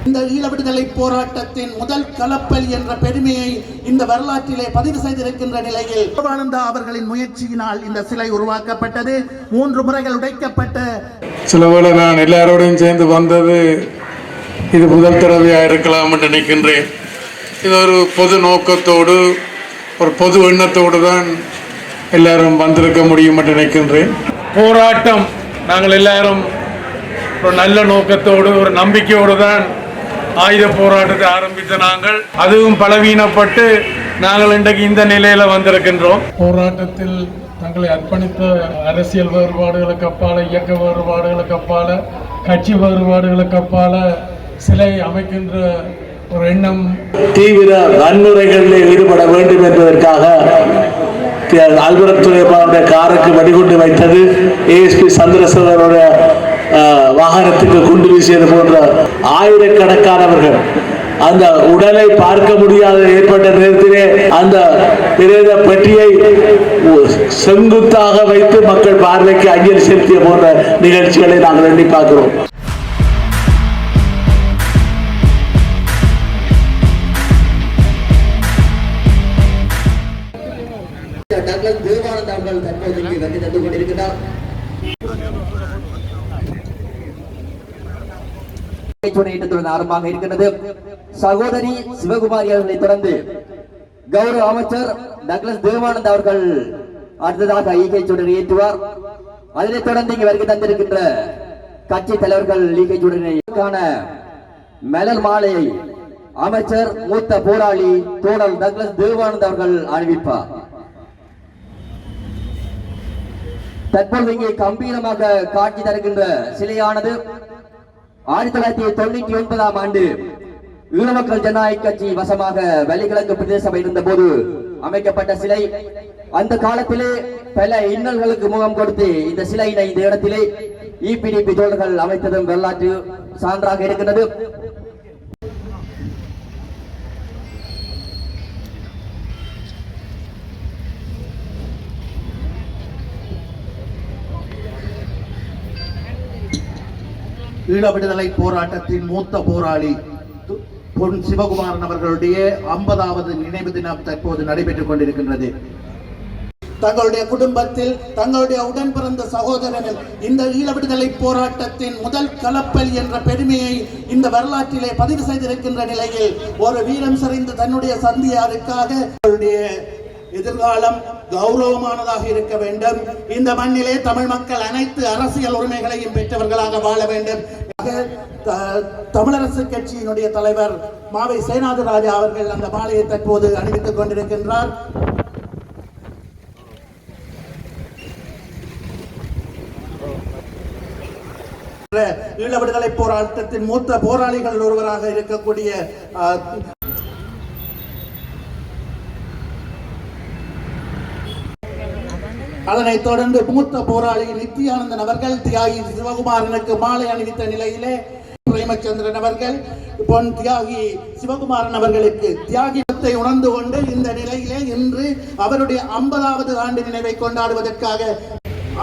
இந்த ஈழ விடுதலை போராட்டத்தின் முதல் கலப்பல் என்ற பெருமையை இந்த வரலாற்றிலே பதிவு செய்திருக்கின்ற நிலையில் தேவானந்தா அவர்களின் முயற்சியினால் இந்த சிலை உருவாக்கப்பட்டது. 3 முறைகள் உடைக்கப்பட்ட சிலவேளை நான் எல்லாரோடையும் சேர்ந்து வந்தது இது முதல் தடவையாக இருக்கலாம் என்று நினைக்கின்றேன். இது ஒரு பொது நோக்கத்தோடு ஒரு பொது எண்ணத்தோடு தான் எல்லாரும் வந்திருக்க முடியும் என்று நினைக்கின்றேன். போராட்டம் நாங்கள் எல்லாரும் ஒரு நல்ல நோக்கத்தோடு ஒரு நம்பிக்கையோடு தான் ஆயுத போராட்டத்தை ஆரம்பித்த நாங்கள் அதுவும் பலவீனப்பட்டு நாங்கள் இன்றைக்கு இந்த நிலையில் வந்திருக்கின்றோம். போராட்டத்தில் தங்களை அர்ப்பணித்த அரசியல் வேறுபாடுகளுக்கு அப்பால, இயக்க வேறுபாடுகளுக்கு அப்பால, கட்சி வேறுபாடுகளுக்கு அப்பால சிலை அமைக்கின்ற ஒரு எண்ணம் தீவிர வன்முறைகளில் ஈடுபட வேண்டும் என்பதற்காக அல்பரத்துடைய காருக்கு வெடிகுண்டு வைத்தது, ஏஎஸ்பி சந்திரசேகரோட வாகனத்துக்கு குண்டு வீசியது போன்ற ஆயிரக்கணக்கானவர்கள் அந்த உடலை பார்க்க முடியாத ஏற்பட்ட நேரத்திலே அந்த பிரேத பெட்டியை செங்குத்தாக வைத்து மக்கள் பார்வைக்கு அஞ்சலி செலுத்திய போன்ற நிகழ்ச்சிகளை நாங்கள் எண்ணி பார்க்கிறோம். தேவானந்தா அவர்கள் தற்போது இங்கு வந்து தந்து கொண்டிருக்கிறார். ஆரம்பமாக இருக்கின்றது. சகோதரி சிவகுமாரி அவர்களை தொடர்ந்து கௌரவ அமைச்சர் டக்ளஸ் தேவானந்தா அவர்கள் அடுத்ததாக ஈகை சுடரை ஏற்றுவார். அதனைத் தொடர்ந்து இங்கு வருகை தந்திருக்கின்ற கட்சி தலைவர்கள் ஈகை சுடரைக்கான மலர் மாலையை அமைச்சர் மூத்த போராளி தோழர் டக்ளஸ் தேவானந்தா அவர்கள் அறிவிப்பார். தற்போது இங்கே கம்பீரமாக காட்சி தருகின்ற சிலையானது 1999ஆம் ஆண்டு ஈழ மக்கள் ஜனநாயக கட்சி வசமாக வலிகிழக்கு பிரதேச சபை இருந்த போது அமைக்கப்பட்ட சிலை. அந்த காலத்திலே பல இன்னல்களுக்கு முகம் கொடுத்து இந்த சிலையினை இந்த இடத்திலே இபிடிபி தோழர்கள் அமைத்ததும் வரலாற்று சான்றாக இருக்கின்றது. ஈழ விடுதலை போராட்டத்தின் மூத்த போராளி பொன் சிவகுமாரன் அவர்களுடைய 50வது நினைவு தினம் தற்போது நடைபெற்றுக் கொண்டிருக்கின்றது. தங்களுடைய குடும்பத்தில் தங்களுடைய உடன் பிறந்த சகோதரர்கள் இந்த ஈழ விடுதலை போராட்டத்தின் முதல் கலப்பல் என்ற பெருமையை இந்த வரலாற்றிலே பதிவு செய்திருக்கின்ற நிலையில் ஒரு வீரம் சரிந்து தன்னுடைய சந்தியாருக்காக எதிர்காலம் கௌரவமானதாக இருக்க வேண்டும். இந்த மண்ணிலே தமிழ் மக்கள் அனைத்து அரசியல் உரிமைகளையும் பெற்றவர்களாக வாழ வேண்டும். தமிழரசு கட்சியினுடைய தலைவர் மாவை சேனாதிராஜா அவர்கள் அந்த மாலையை தற்போது அணிவித்துக் கொண்டிருக்கின்றார். ஈழ விடுதலை போராட்டத்தின் மூத்த போராளிகள் ஒருவராக இருக்கக்கூடிய அதனைத் தொடர்ந்து மூத்த போராளி நித்யானந்தன் அவர்கள் தியாகி சிவகுமாரனுக்கு மாலை அணிவித்த நிலையிலே பிரேமச்சந்திரன் அவர்கள் பொன் தியாகி சிவகுமாரன் அவர்களுக்கு தியாகியத்தை உணர்ந்து கொண்டு இந்த நிலையிலே இன்று அவருடைய 50வது ஆண்டு நினைவை கொண்டாடுவதற்காக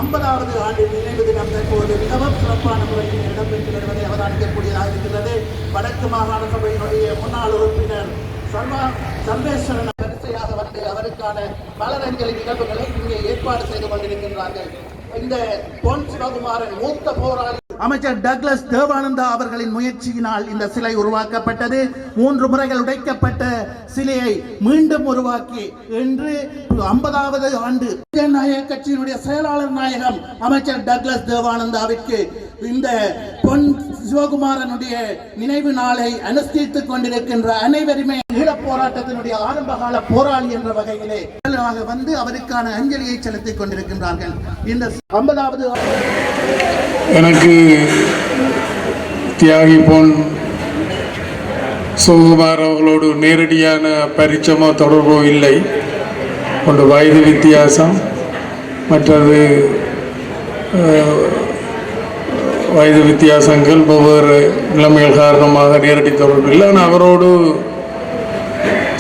50வது ஆண்டு நினைவு தினம் தற்போது மிகவும் சிறப்பான முறையில் இடம்பெற்று வருவதை அவதானிக்கக்கூடியதாக இருக்கிறது. வடக்கு மாகாண சபையினுடைய முன்னாள் உறுப்பினர் சர்வேஸ்வரன் வரிசையாக வந்து அவருக்கான மலரஞ்சலி நிகழ்வுகளை இங்கே ஏற்பாடு செய்து கொண்டிருக்கின்றார்கள். இந்த பொன் சிவகுமாரன் மூத்த போராளி அமைச்சர் டக்ளஸ் தேவானந்தா அவர்களின் முயற்சியினால் இந்த சிலை உருவாக்கப்பட்டது. 3 முறைகள் உடைக்கப்பட்ட சிலையை மீண்டும் உருவாக்கி இன்று 50வது ஆண்டு ஜனநாயக கட்சியினுடைய செயலாளர் நாயகம் அமைச்சர் டக்ளஸ் தேவானந்தாவிற்கு இந்த பொன் சிவகுமாரனுடைய நினைவு நாளை அனுஷ்டித்துக் கொண்டிருக்கின்ற அனைவருமே ஈழப் போராட்டத்தினுடைய ஆரம்பகால போராளி என்ற வகையிலே வந்து அவருக்கான அஞ்சலியை செலுத்திக் கொண்டிருக்கின்றார்கள். இந்த 50வது எனக்கு தியாகி பொன் சிவகுமார் அவர்களோடு நேரடியான பரிச்சயமோ தொடர்போ இல்லை. ஒன்று வயது வித்தியாசம், மற்றது வயது வித்தியாசங்கள் வெவ்வேறு நிலைமைகள் காரணமாக நேரடி தொடர்பு இல்லை. ஆனால் அவரோடு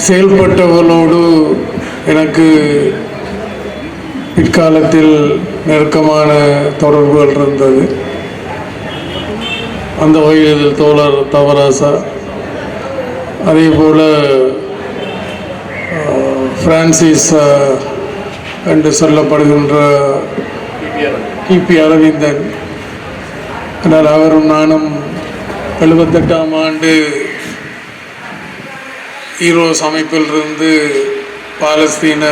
செயல்பட்டவர்களோடு எனக்கு பிற்காலத்தில் நெருக்கமான தொடர்புகள் இருந்தது. அந்த வகையில் தோழர் தவராசா, அதே போல் பிரான்சிஸ் என்று சொல்லப்படுகின்ற கிபி அரவிந்தன். ஆனால் அவரும் நானும் 78ஆம் ஆண்டு ஈரோஸ் அமைப்பிலிருந்து பாலஸ்தீன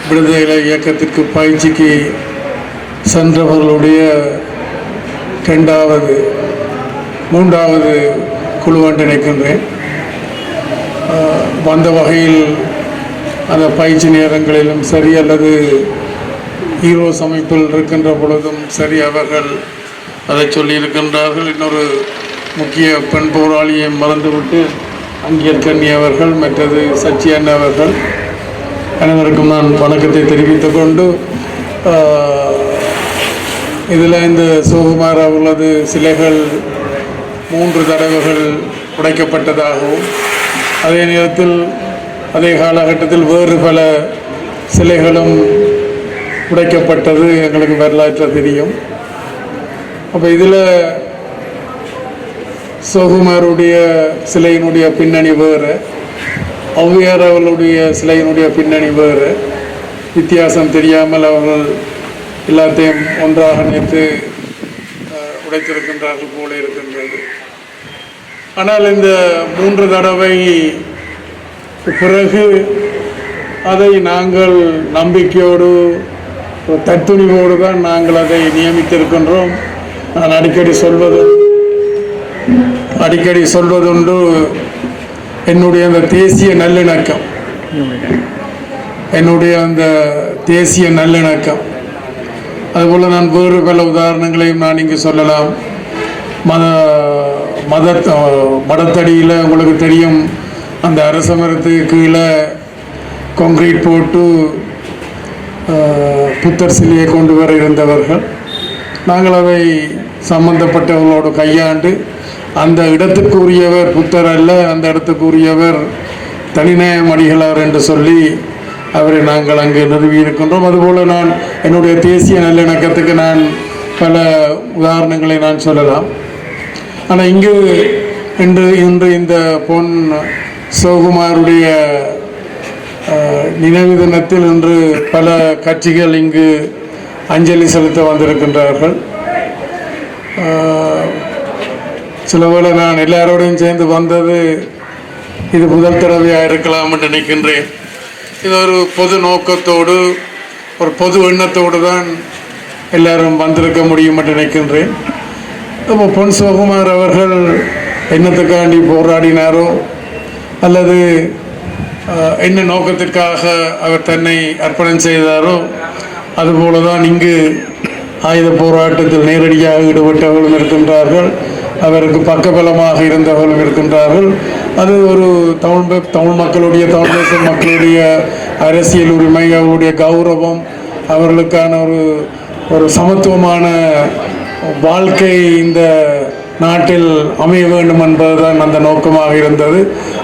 விடுதலை இயக்கத்திற்கு பயிற்சிக்கு சென்றவர்களுடைய 3வது குழு என்று நினைக்கின்றேன். வந்த வகையில் அந்த பயிற்சி நேரங்களிலும் சரி அல்லது ஈரோஸ் அமைப்பில் இருக்கின்ற பொழுதும் சரி அவர்கள் அதை சொல்லியிருக்கின்றார்கள். இன்னொரு முக்கிய பெண் போராளியை மறந்துவிட்டு அங்கியர் கண்ணி அவர்கள், மற்றது சச்சியன் அவர்கள், அனைவருக்கும் நான் வணக்கத்தை தெரிவித்துக் கொண்டு இதில் இந்த சிவகுமார் அவர்களது சிலைகள் 3 தடவைகள் உடைக்கப்பட்டதாகவும் அதே நேரத்தில் அதே காலகட்டத்தில் வேறு பல சிலைகளும் உடைக்கப்பட்டது எங்களுக்கு வரலாற்றில் தெரியும். அப்போ இதில் சிவகுமாருடைய சிலையினுடைய பின்னணி வேறு, ஔவையார் அவர்களுடைய சிலையினுடைய பின்னணி வேறு. வித்தியாசம் தெரியாமல் அவர்கள் எல்லாத்தையும் ஒன்றாக நினைத்து உடைத்திருக்கின்றார்கள் போல இருக்கின்றது. ஆனால் இந்த 3 தடவை பிறகு அதை நாங்கள் நம்பிக்கையோடு தத்துணிவோடு தான் நாங்கள் அதை நியமித்திருக்கின்றோம். நான் அடிக்கடி சொல்வதுண்டு, என்னுடைய அந்த தேசிய நல்லிணக்கம், அதுபோல் நான் வேறு பல உதாரணங்களையும் நான் இங்கு சொல்லலாம். மடத்தடியில் உங்களுக்கு தெரியும், அந்த அரச மரத்துக்கு கீழே கான்கிரீட் போட்டு புத்தர் சிலையை கொண்டு வர இருந்தவர்கள். நாங்கள் அதை சம்பந்தப்பட்டவர்களோடு கையாண்டு அந்த இடத்துக்குரியவர் புத்தர் அல்ல, அந்த இடத்துக்குரியவர் தனிநாயம் அடிகளார் என்று சொல்லி அவரை நாங்கள் அங்கு நிறுவியிருக்கின்றோம். அதுபோல் நான் என்னுடைய தேசிய நல்லிணக்கத்துக்கு நான் பல உதாரணங்களை நான் சொல்லலாம். ஆனால் இன்று இந்த பொன் சிவகுமாருடைய நினைவு தினத்தில் இன்று பல கட்சிகள் இங்கு அஞ்சலி செலுத்த வந்திருக்கின்றார்கள். சில வேளை நான் எல்லாரோடையும் சேர்ந்து வந்தது இது முதல் தடவையாக இருக்கலாம் என்று நினைக்கின்றேன். இது ஒரு பொது நோக்கத்தோடு ஒரு பொது எண்ணத்தோடு தான் எல்லாரும் வந்திருக்க முடியும் என்று நினைக்கின்றேன். இப்போ பொன் சிவகுமார் அவர்கள் என்னத்துக்காண்டி போராடினாரோ அல்லது என்ன நோக்கத்திற்காக அவர் தன்னை அர்ப்பணம் செய்தாரோ அதுபோல தான் இங்கு ஆயுத போராட்டத்தில் நேரடியாக ஈடுபட்டவர்களும் இருக்கின்றார்கள், அவருக்கு பக்கபலமாக இருந்தவர்களும் இருக்கின்றார்கள். அது ஒரு தமிழ் மக்களுடைய, தமிழ் தேச மக்களுடைய அரசியல் உரிமை, அவருடைய கௌரவம், அவர்களுக்கான ஒரு சமத்துவமான வாழ்க்கை இந்த நாட்டில் அமைய வேண்டும் என்பதுதான் அந்த நோக்கமாக இருந்தது.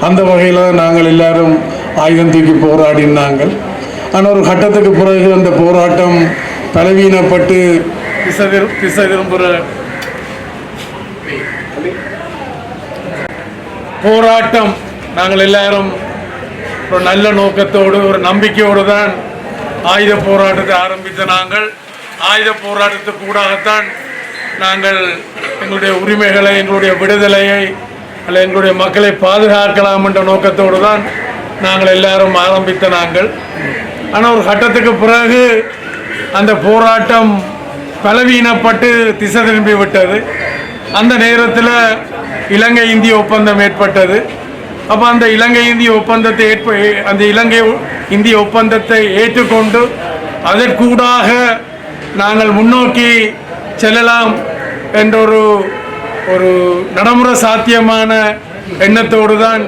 அந்த வகையில் நாங்கள் எல்லாரும் ஆயுதம் தூக்கி போராடினாங்கள். ஆனால் ஒரு கட்டத்துக்கு பிறகு அந்த போராட்டம் பலவீனப்பட்டு திசை திரும்புகிற போராட்டம் நாங்கள் எல்லாரும் ஒரு நல்ல நோக்கத்தோடு ஒரு நம்பிக்கையோடு தான் ஆயுத போராட்டத்தை ஆரம்பித்த நாங்கள் ஆயுத போராட்டத்துக்கு கூடாகத்தான் நாங்கள் எங்களுடைய உரிமைகளை, எங்களுடைய விடுதலையை அல்ல எங்களுடைய மக்களை பாதுகாக்கலாம் என்ற நோக்கத்தோடு தான் நாங்கள் எல்லாரும் ஆரம்பித்த நாங்கள். ஆனால் ஒரு கட்டத்துக்கு பிறகு அந்த போராட்டம் பலவீனப்பட்டு திசை திரும்பி விட்டது. அந்த நேரத்தில் இலங்கை இந்திய ஒப்பந்தம் ஏற்பட்டது. அப்போ அந்த இலங்கை இந்திய ஒப்பந்தத்தை ஏற்றுக்கொண்டு அதற்கூடாக நாங்கள் முன்னோக்கி செல்லலாம் என்ற ஒரு நடைமுறை சாத்தியமான எண்ணத்தோடு தான்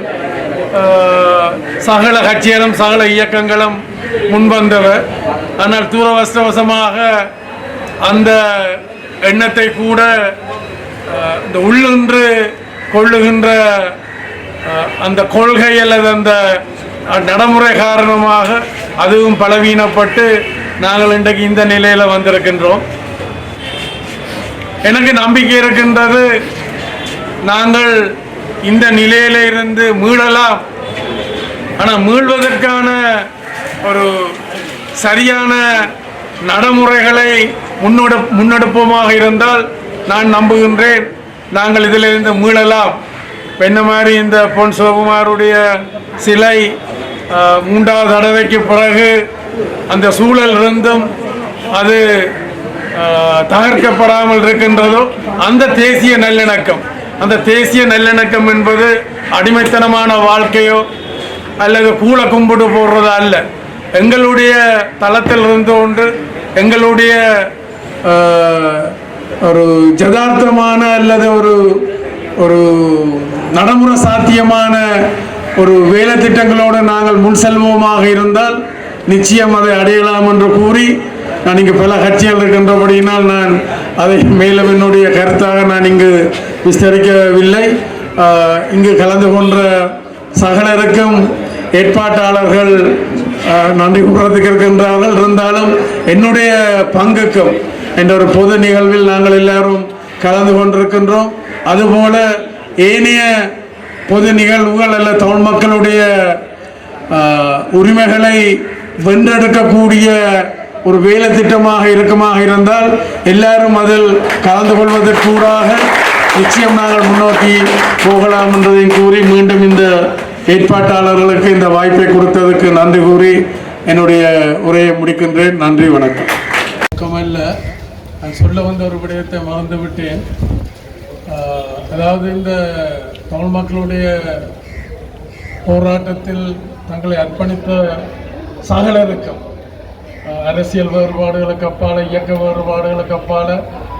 சகல கட்சிகளும் சகல இயக்கங்களும் முன்வந்தவர். ஆனால் துரதிர்ஷ்டவசமாக அந்த எண்ணத்தை கூட இந்த உள்ளொன்று கொள்ளுகின்ற அந்த கொள்கை அல்லது அந்த நடைமுறை காரணமாக அதுவும் பலவீனப்பட்டு நாங்கள் இன்றைக்கு இந்த நிலையில் வந்திருக்கின்றோம். எனக்கு நம்பிக்கை இருக்கின்றது, நாங்கள் இந்த நிலையில இருந்து மீளலாம். ஆனால் மீள்வதற்கான ஒரு சரியான நடைமுறைகளை முன்னெடுப்போமாக இருந்தால் நான் நம்புகின்றேன் நாங்கள் இதிலிருந்து மீளலாம். என்ன மாதிரி இந்த பொன் சிவகுமாருடைய சிலை 3வது தடவைக்கு பிறகு அந்த சூழல் இருந்தும் அது தகர்க்கப்படாமல் இருக்கின்றதோ அந்த தேசிய நல்லிணக்கம் என்பது அடிமைத்தனமான வாழ்க்கையோ அல்லது கூல கும்பிடு போடுறதோ அல்ல. எங்களுடைய தளத்தில் இருந்து கொண்டு எங்களுடைய ஒரு யதார்த்தமான அல்லது ஒரு நடைமுறை சாத்தியமான ஒரு வேலை திட்டங்களோடு நாங்கள் முன் செல்வோமாக இருந்தால் நிச்சயம் அதை அடையலாம் என்று கூறி, நான் இங்கு பல கட்சிகள் இருக்கின்றபடியினால் நான் அதை மேலும் என்னுடைய கருத்தாக நான் இங்கு விஸ்தரிக்கவில்லை. இங்கு கலந்து கொண்ட சகலருக்கும் ஏற்பாட்டாளர்கள் நன்றி கூறத்துக்கு இருக்கின்றார்கள். இருந்தாலும் என்னுடைய பங்குக்கும் என்ற ஒரு பொது நிகழ்வில் நாங்கள் எல்லாரும் கலந்து கொண்டிருக்கின்றோம். அதுபோல ஏனைய பொது நிகழ்வுகள் அல்ல தமிழ் மக்களுடைய உரிமைகளை வென்றெடுக்கக்கூடிய ஒரு வேலை திட்டமாக இருக்குமாக இருந்தால் எல்லாரும் அதில் கலந்து கொள்வதற்கூடாக நிச்சயம் நாங்கள் முன்னோக்கி போகலாம் என்பதையும் கூறி, மீண்டும் இந்த ஏற்பாட்டாளர்களுக்கு இந்த வாய்ப்பை கொடுத்ததுக்கு நன்றி கூறி என்னுடைய உரையை முடிக்கின்றேன். நன்றி, வணக்கம். அல்ல, நான் சொல்ல வந்த ஒரு விடயத்தை மறந்து விட்டேன். அதாவது இந்த தமிழ் மக்களுடைய போராட்டத்தில் தங்களை அர்ப்பணித்த சகலருக்கும், அரசியல் வேறுபாடுகளுக்கு அப்பால, இயக்க வேறுபாடுகளுக்கு அப்பால,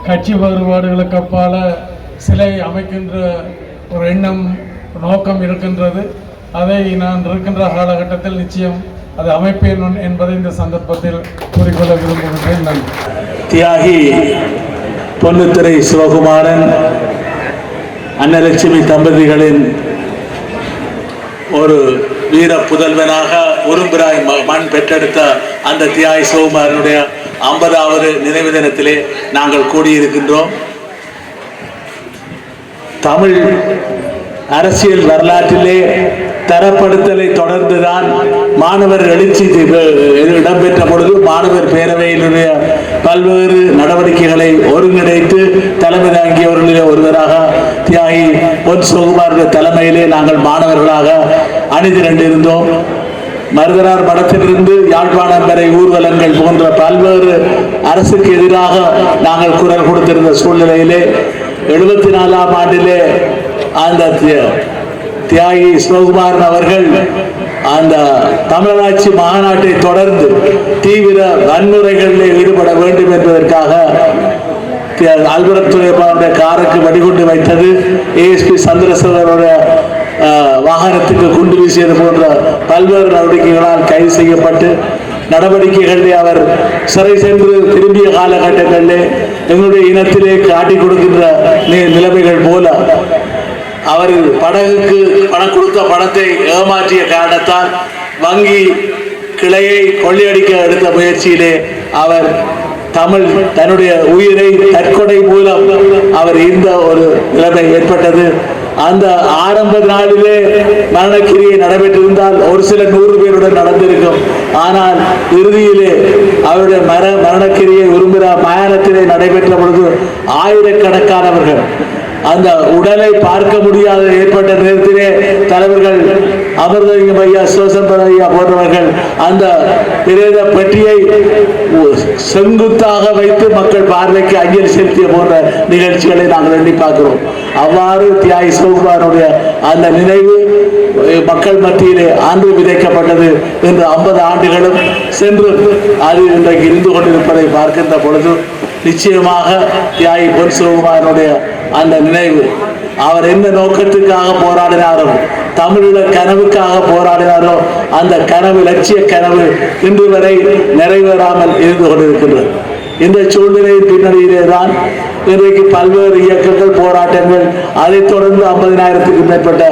கட்சி வேறுபாடுகளுக்கு அப்பால சிலை அமைக்கின்ற ஒரு எண்ணம், நோக்கம் இருக்கின்றது. அதை நான் இருக்கின்ற காலகட்டத்தில் நிச்சயம் அது அமைப்பேன் என்பதை இந்த சந்தர்ப்பத்தில் கூறிக்கொள்ள விரும்புகின்றேன். நன்றி. தியாகி பொன்னுத்துறை சிவகுமாரன் அன்னலட்சுமி தம்பதிகளின் ஒரு வீர புதல்வனாக உரும்பிராய் மண் பெற்றெடுத்த அந்த தியாகி சிவகுமாரனுடைய 50வது நினைவு தினத்திலே நாங்கள் கூடியிருக்கின்றோம். தமிழ் அரசியல் வரலாற்றிலே தரப்படுத்தலை தொடர்ந்துதான் மாணவர் எழுச்சி இடம்பெற்ற பொழுது மாணவர் பேரவையினுடைய பல்வேறு நடவடிக்கைகளை ஒருங்கிணைத்து தலைமை தாங்கியவர்களிலே ஒருவராக தியாகி பொன் சிவகுமாருடைய தலைமையிலே நாங்கள் மாணவர்களாக அணிதிரண்டிருந்தோம். மருதனார் மடத்திலிருந்து யாழ்ப்பாணம் வரை ஊர்வலங்கள் போன்ற பல்வேறு அரசுக்கு எதிராக நாங்கள் குரல் கொடுத்திருந்த சூழ்நிலையிலே 74ஆம் ஆண்டிலே அந்த தியாகி சிவகுமாரன் அவர்கள் அந்த தமிழராட்சி மாநாட்டை தொடர்ந்து தீவிர வன்முறைகளில் ஈடுபட வேண்டும் என்பதற்காக அல்பரத்துடைய காருக்கு வெடிகுண்டு வைத்தது, ஏஎஸ்பி சந்திரசேகரோட வாகனத்துக்கு குண்டு வீசியது போன்ற பல்வேறு நடவடிக்கைகளால் கைது செய்யப்பட்டு நடவடிக்கைகளிலே அவர் சிறை சென்று திரும்பிய காலகட்டங்களிலே எங்களுடைய இனத்திலே காட்டி கொடுக்கின்ற நிலைமைகள் போல அவர் படகுக்கு பணம் கொடுத்த பணத்தை ஏமாற்றிய காரணத்தால் வங்கி கிளையை கொள்ளையடிக்க எடுத்த முயற்சியிலே அவர் தன்னுடைய உயிரை தற்கொலை மூலம் அவர் இந்த ஒரு நிலைமை ஏற்பட்டது. அந்த ஆரம்ப நாளிலே மரணக்கிரியை நடைபெற்றிருந்தால் ஒரு சில 100 பேருடன் நடந்திருக்கும். ஆனால் இறுதியிலே அவருடைய மரணக்கிரியை விரும்புகிற மயானத்திலே நடைபெற்ற பொழுது ஆயிரக்கணக்கானவர்கள் அந்த உடலை பார்க்க முடியாத ஏற்பட்ட நேரத்திலே தலைவர்கள் அமிர்தலிங்கம் ஐயா, சிவசம்பர ஐயா போன்றவர்கள் அந்த பிரேத பெட்டியை செங்குத்தாக வைத்து மக்கள் பார்வைக்கு அஞ்சலி செலுத்திய போன்ற நிகழ்ச்சிகளை நாங்கள் எண்ணி பார்க்கிறோம். அவ்வாறு தியாகி சிவகுமாரனுடைய அந்த நினைவு மக்கள் மத்தியிலே ஆண்டு விதைக்கப்பட்டது என்று 50 ஆண்டுகளும் சென்று அது இன்றைக்கு இருந்து கொண்டிருப்பதை பார்க்கின்ற பொழுது நிச்சயமாக தியாகி பொன் சிவகுமாரனுடைய அந்த நினைவு, அவர் என்ன நோக்கத்துக்காக போராடினாரோ, தமிழீழ கனவுக்காக போராடினாரோ, அந்த கனவு, லட்சிய கனவு இன்று வரை நிறைவேறாமல் இருந்து கொண்டிருக்கின்றது. இந்த சூழ்நிலையின் பின்னணியிலே தான் இன்றைக்கு பல்வேறு இயக்கங்கள், போராட்டங்கள், அதைத் தொடர்ந்து 50,000க்கும் மேற்பட்ட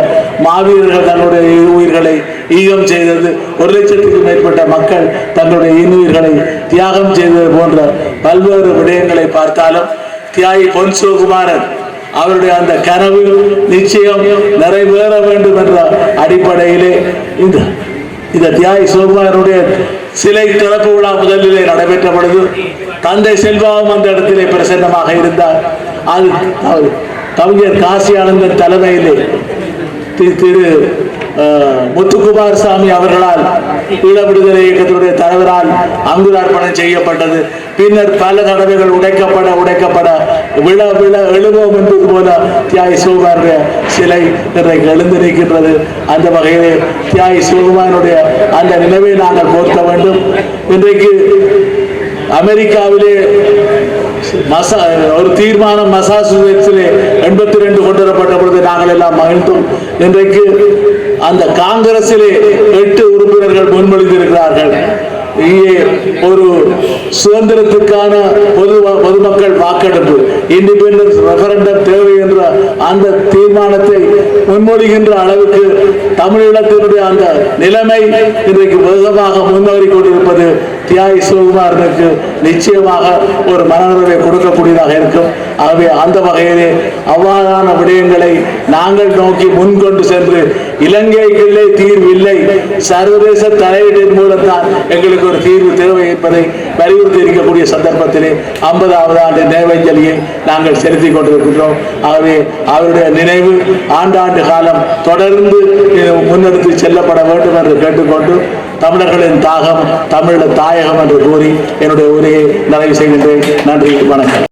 மாவீரர்கள் தங்களுடைய உயிர்களை ஈகம் செய்தது, 1 லட்சத்துக்கும் மேற்பட்ட மக்கள் தங்களுடைய இன்னுயிர்களை தியாகம் செய்தது போன்ற பல்வேறு விடயங்களை பார்த்தாலும் தியாகி பொன் சிவகுமாரன் அவருடைய அந்த கனவு நிச்சயம் நிறைவேற வேண்டும் என்ற அடிப்படையிலே இந்த தியாகி சிவகுமாரனுடைய சிலை திறப்பு விழா முதலிலே நடைபெற்ற பொழுது தந்தை செல்வாவும் அந்த இடத்திலே பிரசன்னமாக இருந்தார். அது கவிஞர் காசி ஆனந்தன் தலைமையிலே திரு முத்துக்குமார் சாமி அவர்களால் ஈழ விடுதலை இயக்கத்தினுடைய தலைவரால் அங்குரார்ப்பணம் செய்யப்பட்டது. பின்னர் பல தடவைகள் உடைக்கப்பட விழ எழுவோம் என்பது போல தியாகி சிவகுமாருடைய சிலை இன்றைக்கு எழுந்து நிற்கின்றது. அந்த வகையிலே தியாகி சிவகுமாரனுடைய அந்த நினைவை நாங்கள் போர்த்த வேண்டும். இன்றைக்கு அமெரிக்காவிலே ஒரு தீர்மானம் மசாசூசெட்ஸிலே 82 கொண்டு வரப்பட்ட பொழுது நாங்கள் எல்லாம் மகிழ்ந்தோம். இன்றைக்கு அந்த காங்கிரஸிலே 8 உறுப்பினர்கள் முன்மொழிந்திருக்கிறார்கள். இங்கே ஒரு சுதந்திரத்துக்கான பொதுமக்கள் வாக்கெடுப்பு இண்டிபெண்டன்ஸ் ரெஃபரண்டம் தேவை என்ற அந்த தீர்மானத்தை முன்மொழிகின்ற அளவுக்கு தமிழீழத்தினுடைய அந்த நிலைமை இன்றைக்கு வேகமாக முன்னேறி கொண்டிருப்பது தியாகி சிவகுமாரனுக்கு நிச்சயமாக ஒரு மனநிறைவை கொடுக்கக்கூடியதாக இருக்கும். ஆகவே அந்த வகையிலே அவ்வாறான விடயங்களை நாங்கள் நோக்கி முன்கொண்டு சென்று இலங்கைக்குள்ளே தீர்வு இல்லை, சர்வதேச தலையீட்டின் மூலம்தான் எங்களுக்கு ஒரு தீர்வு தேவை என்பதை வலியுறுத்தி இருக்கக்கூடிய சந்தர்ப்பத்திலே 50வது ஆண்டு நினைவஞ்சலியை நாங்கள் செலுத்திக் கொண்டிருக்கின்றோம். ஆகவே அவருடைய நினைவு ஆண்டாண்டு காலம் தொடர்ந்து முன்னெடுத்து செல்லப்பட வேண்டும் என்று கேட்டுக்கொண்டு தமிழர்களின் தாகம் தமிழ தாயகம் என்று கூறி என்னுடைய உரையை நிறைவு செய்கின்றேன். நன்றி, வணக்கம்.